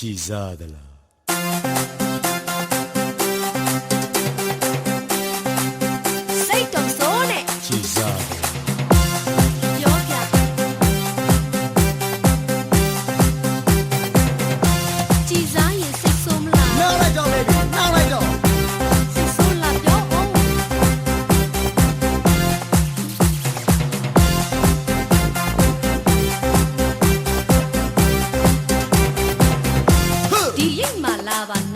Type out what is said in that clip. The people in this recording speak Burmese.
ကြည်စားသလားစိတ်တော့စိုးနဲ့ကြည်စားပြောပြကြည်စားရင်စိတ်ဆိုးမလားနောက်လိုက်တော့ baby နောက်လိုက်တော့စိတ်ဆိုးလားပြောအောင်ဒီရင်မလာပါ